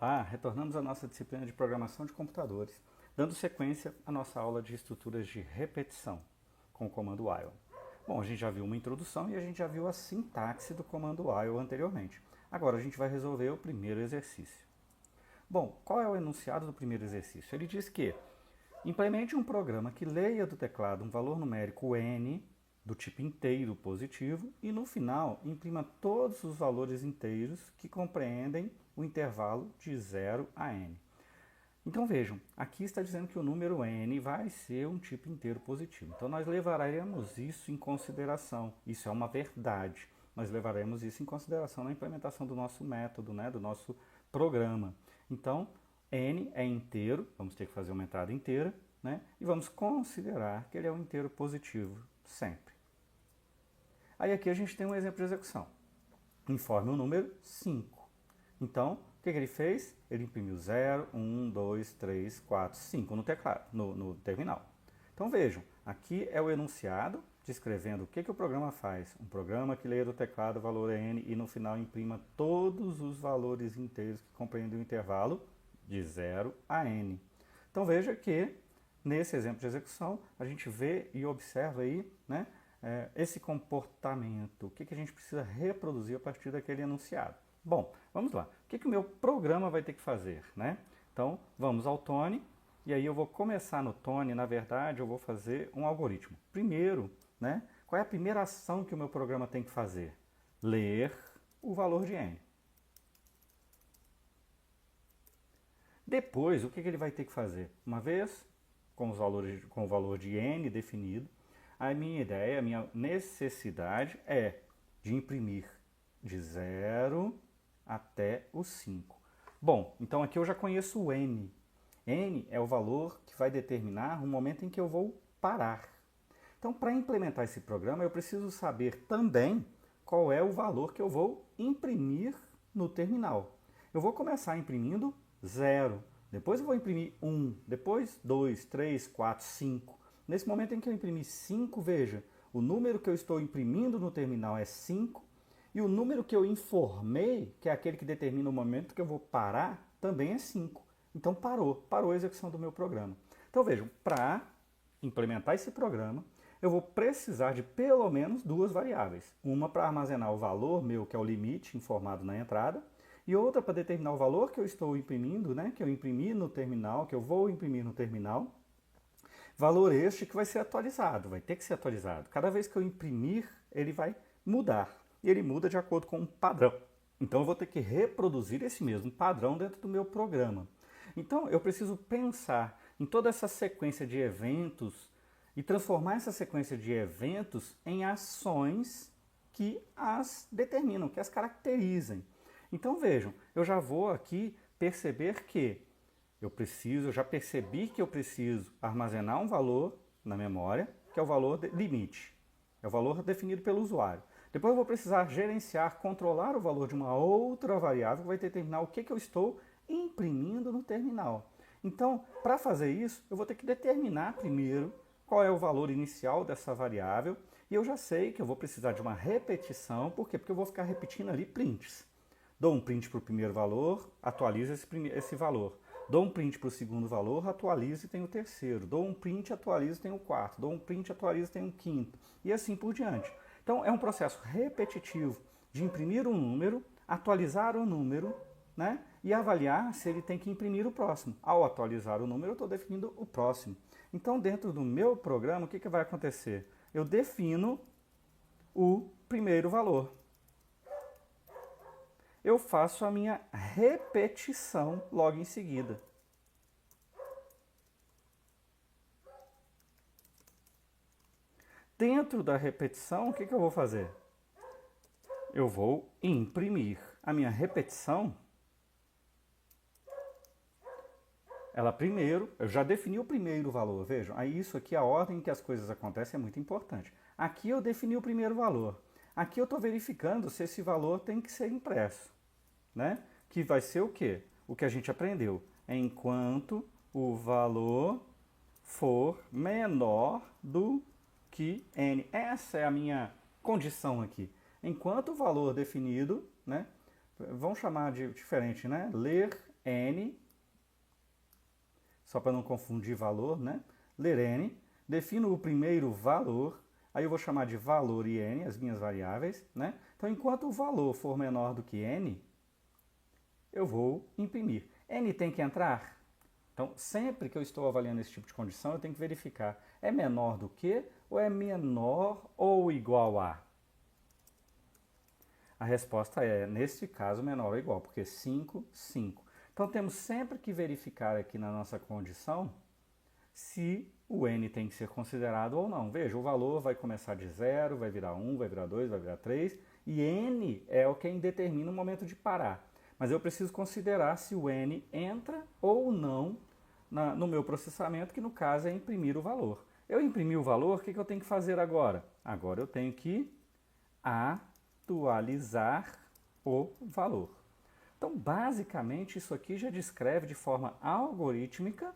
Olá, retornamos à nossa disciplina de programação de computadores, dando sequência à nossa aula de estruturas de repetição com o comando while. Bom, a gente já viu uma introdução e a gente já viu a sintaxe do comando while anteriormente. Agora a gente vai resolver o primeiro exercício. Bom, qual é o enunciado do primeiro exercício? Ele diz que implemente um programa que leia do teclado um valor numérico n do tipo inteiro positivo e no final imprima todos os valores inteiros que compreendem o intervalo de 0 a n. Então vejam, aqui está dizendo que o número n vai ser um tipo inteiro positivo. Então nós levaremos isso em consideração. Isso é uma verdade. Nós levaremos isso em consideração na implementação do nosso método, do nosso programa. Então, n é inteiro, vamos ter que fazer uma entrada inteira, e vamos considerar que ele é um inteiro positivo sempre. Aí aqui a gente tem um exemplo de execução. Informe o número 5. Então, o que ele fez? Ele imprimiu 0, 1, 2, 3, 4, 5 no teclado, no terminal. Então vejam, aqui é o enunciado descrevendo o que o programa faz. Um programa que leia do teclado o valor n e no final imprima todos os valores inteiros que compreendem o intervalo de 0 a n. Então veja que nesse exemplo de execução a gente vê e observa aí, esse comportamento, o que a gente precisa reproduzir a partir daquele enunciado. Bom, vamos lá. O que o meu programa vai ter que fazer? Então, vamos ao Tony, e aí eu vou começar no Tony, na verdade, eu vou fazer um algoritmo. Primeiro, qual é a primeira ação que o meu programa tem que fazer? Ler o valor de n. Depois, o que ele vai ter que fazer? Uma vez com o valor de n definido, a minha ideia, a minha necessidade é de imprimir de 0 até o 5. Bom, então aqui eu já conheço o n. n é o valor que vai determinar o momento em que eu vou parar. Então, para implementar esse programa, eu preciso saber também qual é o valor que eu vou imprimir no terminal. Eu vou começar imprimindo 0, depois eu vou imprimir 1, depois 2, 3, 4, 5. Nesse momento em que eu imprimi 5, veja, o número que eu estou imprimindo no terminal é 5 e o número que eu informei, que é aquele que determina o momento que eu vou parar, também é 5. Então parou a execução do meu programa. Então vejam, para implementar esse programa, eu vou precisar de pelo menos duas variáveis. Uma para armazenar o valor meu, que é o limite informado na entrada, e outra para determinar o valor que eu estou imprimindo, que eu imprimi no terminal, que eu vou imprimir no terminal. Valor este que vai ser atualizado, vai ter que ser atualizado. Cada vez que eu imprimir, ele vai mudar. E ele muda de acordo com um padrão. Então eu vou ter que reproduzir esse mesmo padrão dentro do meu programa. Então eu preciso pensar em toda essa sequência de eventos e transformar essa sequência de eventos em ações que as determinam, que as caracterizem. Então vejam, eu já vou aqui perceber que eu já percebi que eu preciso armazenar um valor na memória, que é o valor limite. É o valor definido pelo usuário. Depois eu vou precisar gerenciar, controlar o valor de uma outra variável que vai determinar o que eu estou imprimindo no terminal. Então, para fazer isso, eu vou ter que determinar primeiro qual é o valor inicial dessa variável. E eu já sei que eu vou precisar de uma repetição. Por quê? Porque eu vou ficar repetindo ali prints. Dou um print para o primeiro valor, atualizo esse valor. Dou um print para o segundo valor, atualizo e tem o terceiro. Dou um print, atualizo e tem o quarto. Dou um print, atualizo e tem o quinto. E assim por diante. Então é um processo repetitivo de imprimir um número, atualizar o número, e avaliar se ele tem que imprimir o próximo. Ao atualizar o número, eu estou definindo o próximo. Então dentro do meu programa, o que vai acontecer? Eu defino o primeiro valor. Eu faço a minha repetição logo em seguida. Dentro da repetição, o que eu vou fazer? Eu vou imprimir. A minha repetição, eu já defini o primeiro valor, vejam. Aí isso aqui, a ordem em que as coisas acontecem é muito importante. Aqui eu defini o primeiro valor. Aqui eu estou verificando se esse valor tem que ser impresso, que vai ser o quê? O que a gente aprendeu. Enquanto o valor for menor do que n. Essa é a minha condição aqui. Enquanto o valor definido, vamos chamar de diferente, ler n, só para não confundir valor, né? Ler n, defino o primeiro valor, aí eu vou chamar de valor e n, as minhas variáveis, né? Então, enquanto o valor for menor do que n, eu vou imprimir. N tem que entrar? Então, sempre que eu estou avaliando esse tipo de condição, eu tenho que verificar, é menor do que ou é menor ou igual a? A resposta é, neste caso, menor ou igual, porque 5, 5. Então, temos sempre que verificar aqui na nossa condição se o n tem que ser considerado ou não. Veja, o valor vai começar de 0, vai virar 1, vai virar 2, vai virar 3, e n é o que determina o momento de parar. Mas eu preciso considerar se o n entra ou não no meu processamento, que no caso é imprimir o valor. Eu imprimi o valor, o que eu tenho que fazer agora? Agora eu tenho que atualizar o valor. Então, basicamente, isso aqui já descreve de forma algorítmica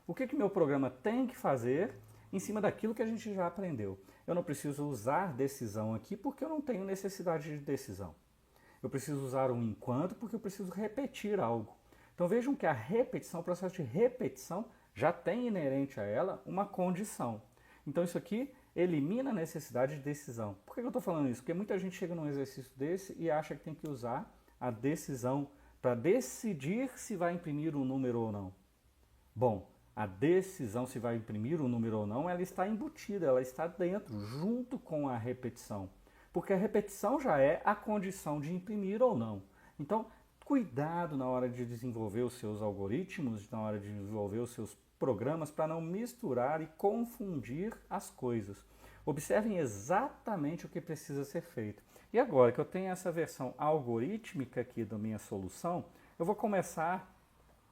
o que meu programa tem que fazer em cima daquilo que a gente já aprendeu. Eu não preciso usar decisão aqui porque eu não tenho necessidade de decisão. Eu preciso usar um enquanto porque eu preciso repetir algo. Então vejam que a repetição, o processo de repetição, já tem inerente a ela uma condição. Então isso aqui elimina a necessidade de decisão. Por que eu estou falando isso? Porque muita gente chega num exercício desse e acha que tem que usar a decisão para decidir se vai imprimir um número ou não. Bom, a decisão se vai imprimir um número ou não, ela está embutida, ela está dentro, junto com a repetição. Porque a repetição já é a condição de imprimir ou não. Então, cuidado na hora de desenvolver os seus algoritmos, na hora de desenvolver os seus programas, para não misturar e confundir as coisas. Observem exatamente o que precisa ser feito. E agora que eu tenho essa versão algorítmica aqui da minha solução, eu vou começar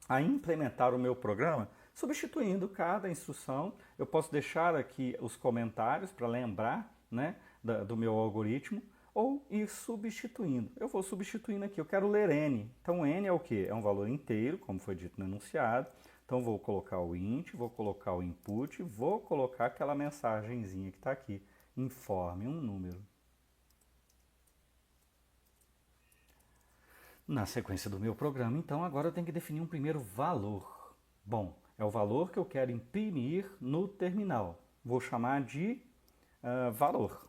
a implementar o meu programa substituindo cada instrução. Eu posso deixar aqui os comentários para lembrar, né, do meu algoritmo, ou ir substituindo. Eu vou substituindo aqui, eu quero ler n. Então n é o quê? É um valor inteiro, como foi dito no enunciado. Então vou colocar o int, vou colocar o input, vou colocar aquela mensagenzinha que está aqui. Informe um número. Na sequência do meu programa, então, agora eu tenho que definir um primeiro valor. Bom, é o valor que eu quero imprimir no terminal. Vou chamar de valor.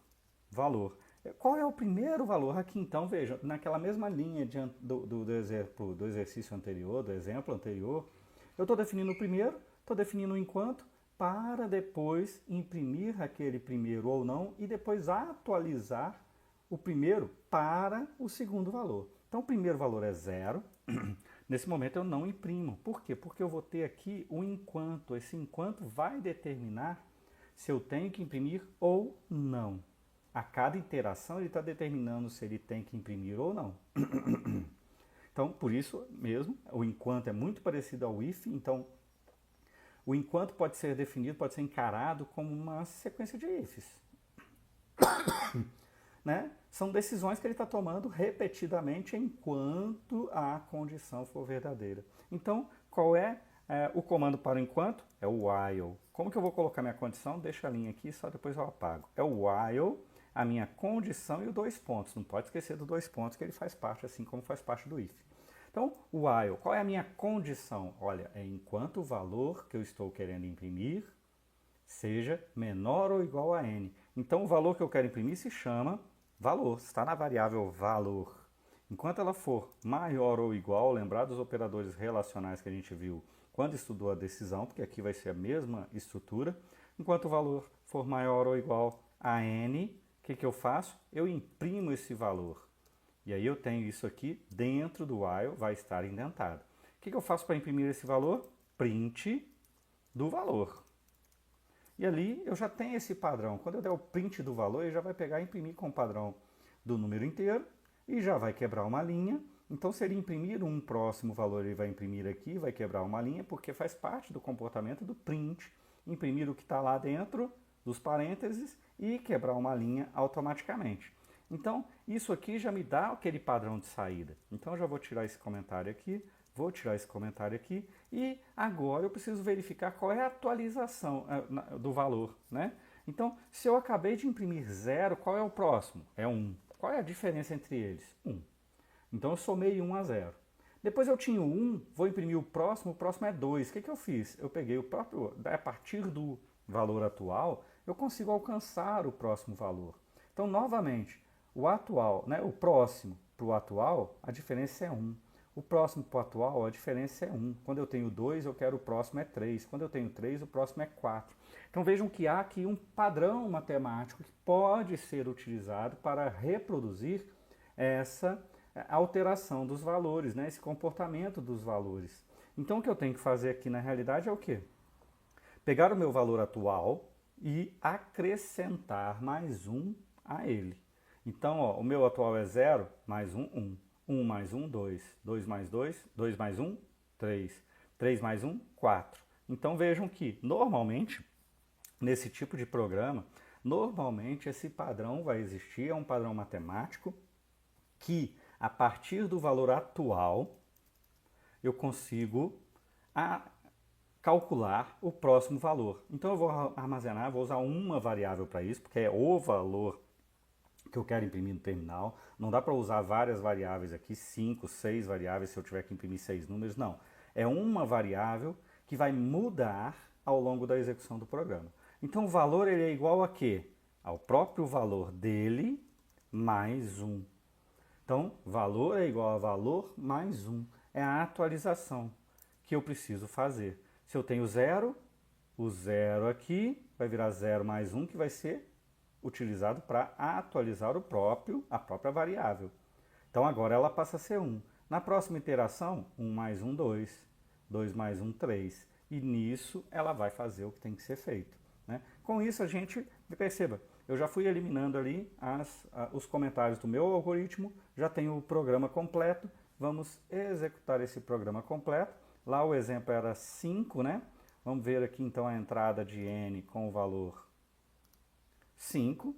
Qual é o primeiro valor? Aqui, então, veja, naquela mesma linha do exercício anterior, do exemplo anterior, eu estou definindo o primeiro, estou definindo o enquanto, para depois imprimir aquele primeiro ou não e depois atualizar o primeiro para o segundo valor. Então, o primeiro valor é 0. Nesse momento eu não imprimo. Por quê? Porque eu vou ter aqui o enquanto. Esse enquanto vai determinar se eu tenho que imprimir ou não. A cada interação ele está determinando se ele tem que imprimir ou não. Então, por isso mesmo, o enquanto é muito parecido ao if. Então, o enquanto pode ser definido, pode ser encarado como uma sequência de ifs. Né? São decisões que ele está tomando repetidamente enquanto a condição for verdadeira. Então, qual é o comando para o enquanto? É o while. Como que eu vou colocar minha condição? Deixa a linha aqui, só depois eu apago. É o while, a minha condição e o 2 pontos. Não pode esquecer do 2 pontos, que ele faz parte, assim como faz parte do if. Então, o while, qual é a minha condição? Olha, é enquanto o valor que eu estou querendo imprimir seja menor ou igual a n. Então, o valor que eu quero imprimir se chama valor, está na variável valor. Enquanto ela for maior ou igual, lembrar dos operadores relacionais que a gente viu quando estudou a decisão, porque aqui vai ser a mesma estrutura. Enquanto o valor for maior ou igual a n, o que eu faço? Eu imprimo esse valor. E aí eu tenho isso aqui dentro do while, vai estar indentado. O que eu faço para imprimir esse valor? Print do valor. E ali eu já tenho esse padrão. Quando eu der o print do valor, ele já vai pegar e imprimir com o padrão do número inteiro e já vai quebrar uma linha. Então, se ele imprimir um próximo valor, ele vai imprimir aqui, vai quebrar uma linha, porque faz parte do comportamento do print, imprimir o que está lá dentro dos parênteses e quebrar uma linha automaticamente. Então, isso aqui já me dá aquele padrão de saída. Então, eu já vou tirar esse comentário aqui, vou tirar esse comentário aqui e agora eu preciso verificar qual é a atualização do valor, né? Então, se eu acabei de imprimir 0, qual é o próximo? É 1. Qual é a diferença entre eles? 1. Então, eu somei 1 a 0. Depois eu tinha o 1, vou imprimir o próximo é 2. O que eu fiz? Eu peguei o próprio, a partir do valor atual, eu consigo alcançar o próximo valor. Então, novamente, o atual, né, o próximo para o atual, a diferença é 1. O próximo para o atual, a diferença é 1. Quando eu tenho 2, eu quero o próximo é 3. Quando eu tenho 3, o próximo é 4. Então vejam que há aqui um padrão matemático que pode ser utilizado para reproduzir essa alteração dos valores, né? Esse comportamento dos valores. Então o que eu tenho que fazer aqui na realidade é o quê? Pegar o meu valor atual e acrescentar mais 1 a ele. Então, ó, o meu atual é 0, mais 1, 1. 1 mais 1, 2. 2 mais 2, 2 mais 1, 3. 3 mais 1, 4. Então vejam que, normalmente, nesse tipo de programa, normalmente esse padrão vai existir, é um padrão matemático que, a partir do valor atual, eu consigo calcular o próximo valor. Então eu vou armazenar, vou usar uma variável para isso, porque é o valor que eu quero imprimir no terminal. Não dá para usar várias variáveis aqui, 5, 6 variáveis, se eu tiver que imprimir 6 números, não. É uma variável que vai mudar ao longo da execução do programa. Então o valor ele é igual a quê? Ao próprio valor dele mais 1. Então, valor é igual a valor mais 1. É a atualização que eu preciso fazer. Se eu tenho 0, o 0 aqui vai virar 0 mais 1, que vai ser utilizado para atualizar a própria variável. Então, agora ela passa a ser 1. Na próxima iteração, 1 mais 1, 2. 2 mais 1, 3. E nisso ela vai fazer o que tem que ser feito, né? Com isso, a gente, perceba, eu já fui eliminando ali os comentários do meu algoritmo, já tenho o programa completo, vamos executar esse programa completo. Lá o exemplo era 5, né? Vamos ver aqui então a entrada de n com o valor 5.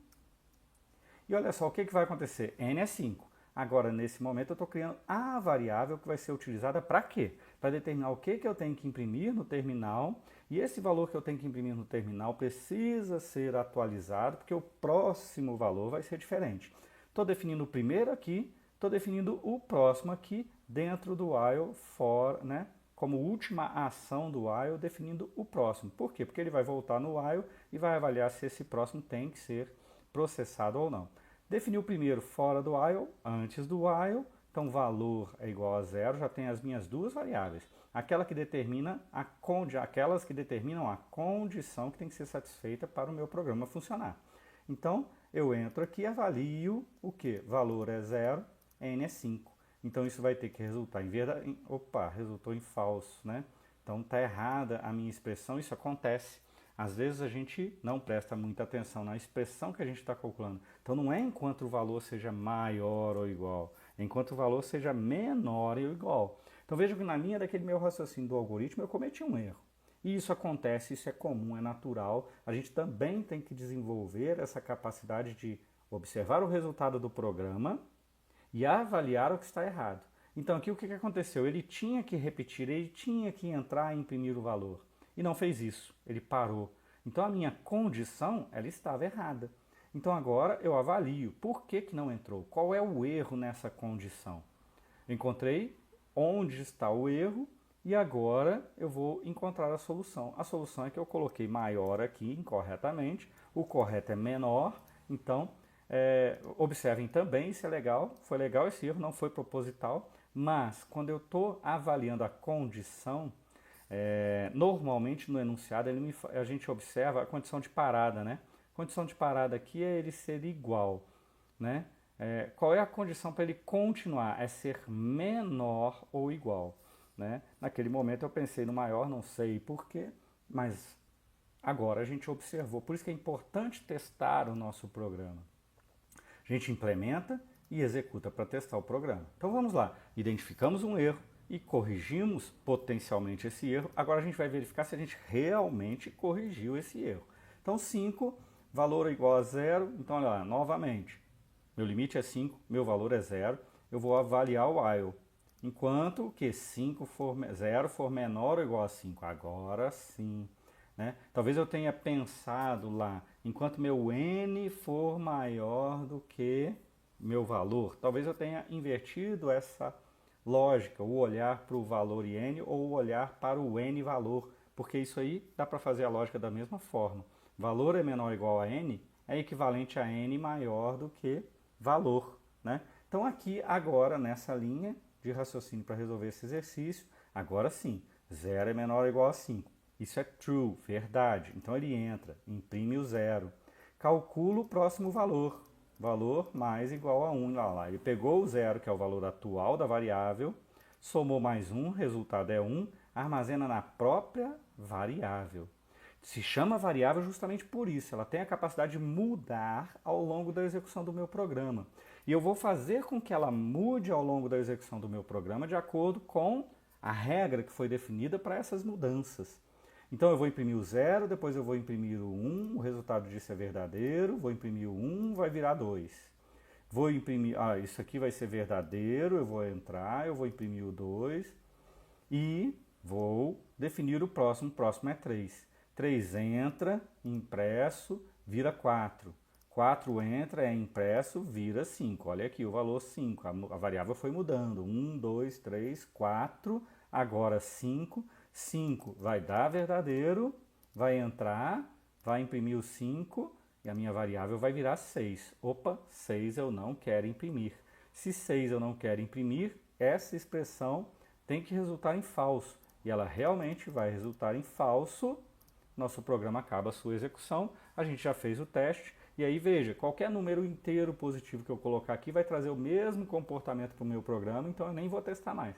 E olha só, o que vai acontecer? N é 5. Agora, nesse momento, eu estou criando a variável que vai ser utilizada para quê? Para determinar o que eu tenho que imprimir no terminal. E esse valor que eu tenho que imprimir no terminal precisa ser atualizado, porque o próximo valor vai ser diferente. Estou definindo o primeiro aqui, estou definindo o próximo aqui dentro do while for, né? Como última ação do while, definindo o próximo. Por quê? Porque ele vai voltar no while e vai avaliar se esse próximo tem que ser processado ou não. Defini o primeiro fora do while, antes do while, então valor é igual a 0, já tem as minhas duas variáveis. Aquelas que determinam a condição que tem que ser satisfeita para o meu programa funcionar. Então, eu entro aqui e avalio o que? Valor é 0, n é 5. Então, isso vai ter que resultar resultou em falso, né? Então, está errada a minha expressão, isso acontece. Às vezes a gente não presta muita atenção na expressão que a gente está calculando. Então não é enquanto o valor seja maior ou igual, é enquanto o valor seja menor ou igual. Então veja que na linha daquele meu raciocínio do algoritmo eu cometi um erro. E isso acontece, isso é comum, é natural. A gente também tem que desenvolver essa capacidade de observar o resultado do programa e avaliar o que está errado. Então aqui o que aconteceu? Ele tinha que repetir, ele tinha que entrar e imprimir o valor. E não fez isso, ele parou. Então a minha condição, ela estava errada. Então agora eu avalio por que não entrou, qual é o erro nessa condição. Encontrei onde está o erro e agora eu vou encontrar a solução. A solução é que eu coloquei maior aqui incorretamente, o correto é menor, então observem também, isso é legal, foi legal esse erro, não foi proposital, mas quando eu estou avaliando a condição, normalmente no enunciado a gente observa a condição de parada, né? A condição de parada aqui é ele ser igual, né? Qual é a condição para ele continuar? É ser menor ou igual, né? Naquele momento eu pensei no maior, não sei porquê, mas agora a gente observou. Por isso que é importante testar o nosso programa. A gente implementa e executa para testar o programa. Então vamos lá, identificamos um erro, e corrigimos potencialmente esse erro. Agora a gente vai verificar se a gente realmente corrigiu esse erro. Então 5, valor é igual a 0. Então olha lá, novamente, meu limite é 5, meu valor é 0. Eu vou avaliar o while. Enquanto que 0 for menor ou igual a 5. Agora sim. Né? Talvez eu tenha pensado lá, enquanto meu n for maior do que meu valor. Talvez eu tenha invertido essa lógica, o olhar para o valor n ou o olhar para o n valor, porque isso aí dá para fazer a lógica da mesma forma. Valor é menor ou igual a n é equivalente a n maior do que valor, né? Então aqui agora nessa linha de raciocínio para resolver esse exercício, agora sim, 0 é menor ou igual a 5. Isso é true, verdade. Então ele entra, imprime o 0. Calcula o próximo valor. Valor mais igual a 1. Lá. Ele pegou o 0, que é o valor atual da variável, somou mais 1, resultado é 1, armazena na própria variável. Se chama variável justamente por isso. Ela tem a capacidade de mudar ao longo da execução do meu programa. E eu vou fazer com que ela mude ao longo da execução do meu programa de acordo com a regra que foi definida para essas mudanças. Então eu vou imprimir o 0, depois eu vou imprimir o 1, o resultado disso é verdadeiro, vou imprimir o 1, vai virar 2. Vou imprimir, isso aqui vai ser verdadeiro, eu vou entrar, eu vou imprimir o 2 e vou definir o próximo é 3. 3 entra, impresso, vira 4. 4 entra, é impresso, vira 5. Olha aqui o valor 5, a variável foi mudando. 1, 2, 3, 4, agora 5. 5 vai dar verdadeiro, vai entrar, vai imprimir o 5 e a minha variável vai virar 6. Opa, 6 eu não quero imprimir. Se 6 eu não quero imprimir, essa expressão tem que resultar em falso. E ela realmente vai resultar em falso. Nosso programa acaba a sua execução, a gente já fez o teste. E aí veja, qualquer número inteiro positivo que eu colocar aqui vai trazer o mesmo comportamento para o meu programa, então eu nem vou testar mais.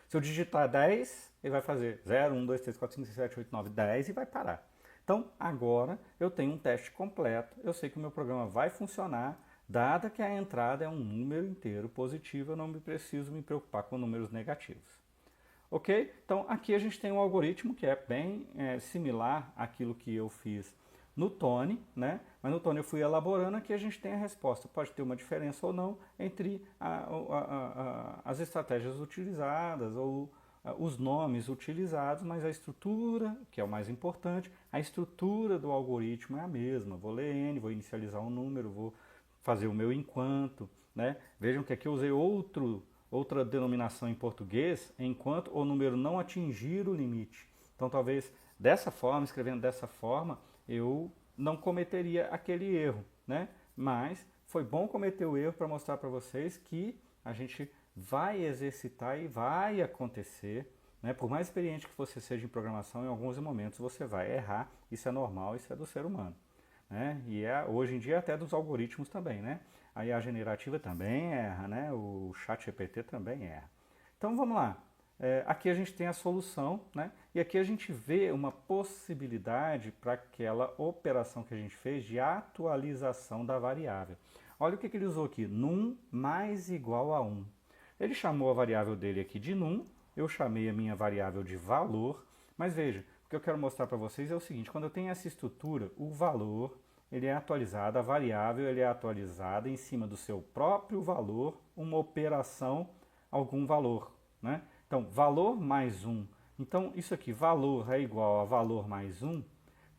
Se eu digitar 10, ele vai fazer 0, 1, 2, 3, 4, 5, 6, 7, 8, 9, 10 e vai parar. Então, agora eu tenho um teste completo, eu sei que o meu programa vai funcionar, dada que a entrada é um número inteiro positivo, eu não preciso me preocupar com números negativos. Ok? Então, aqui a gente tem um algoritmo que é bem similar àquilo que eu fiz no Tony, né? Mas no Tony eu fui elaborando, aqui a gente tem a resposta. Pode ter uma diferença ou não entre as estratégias utilizadas ou os nomes utilizados, mas a estrutura, que é o mais importante, a estrutura do algoritmo é a mesma. Vou ler N, vou inicializar um número, vou fazer o meu enquanto, né? Vejam que aqui eu usei outra denominação em português, enquanto o número não atingir o limite. Então talvez dessa forma, escrevendo dessa forma, eu não cometeria aquele erro, né? Mas foi bom cometer o erro para mostrar para vocês que a gente vai exercitar e vai acontecer, né? Por mais experiente que você seja em programação, em alguns momentos você vai errar, isso é normal, isso é do ser humano, né? E hoje em dia até dos algoritmos também, né? A IA generativa também erra, né? O ChatGPT também erra. Então vamos lá. Aqui a gente tem a solução, né? E aqui a gente vê uma possibilidade para aquela operação que a gente fez de atualização da variável. Olha o que ele usou aqui, num mais igual a 1. Ele chamou a variável dele aqui de num, eu chamei a minha variável de valor, mas veja, o que eu quero mostrar para vocês é o seguinte, quando eu tenho essa estrutura, o valor ele é atualizado, a variável ele é atualizada em cima do seu próprio valor, uma operação, algum valor, né? Então, valor mais 1. Então, isso aqui, valor é igual a valor mais 1,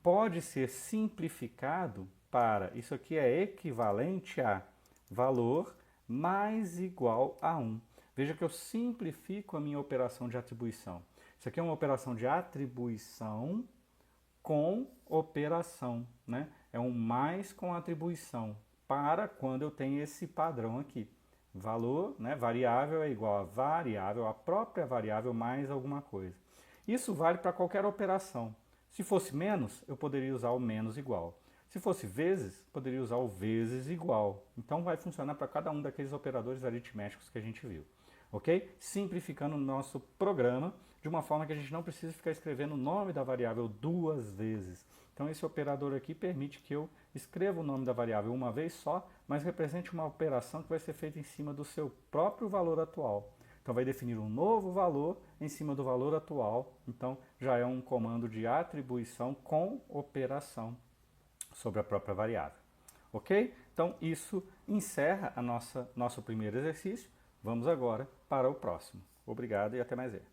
pode ser simplificado para, isso aqui é equivalente a valor mais igual a 1. Veja que eu simplifico a minha operação de atribuição. Isso aqui é uma operação de atribuição com operação, né? É um mais com atribuição, para quando eu tenho esse padrão aqui. Valor, né, variável é igual a variável, a própria variável mais alguma coisa. Isso vale para qualquer operação. Se fosse menos, eu poderia usar o menos igual. Se fosse vezes, poderia usar o vezes igual. Então vai funcionar para cada um daqueles operadores aritméticos que a gente viu. Ok? Simplificando o nosso programa de uma forma que a gente não precisa ficar escrevendo o nome da variável duas vezes. Então esse operador aqui permite que eu escreva o nome da variável uma vez só, mas represente uma operação que vai ser feita em cima do seu próprio valor atual. Então vai definir um novo valor em cima do valor atual. Então já é um comando de atribuição com operação sobre a própria variável. Ok? Então isso encerra nosso primeiro exercício. Vamos agora para o próximo. Obrigado e até mais ver.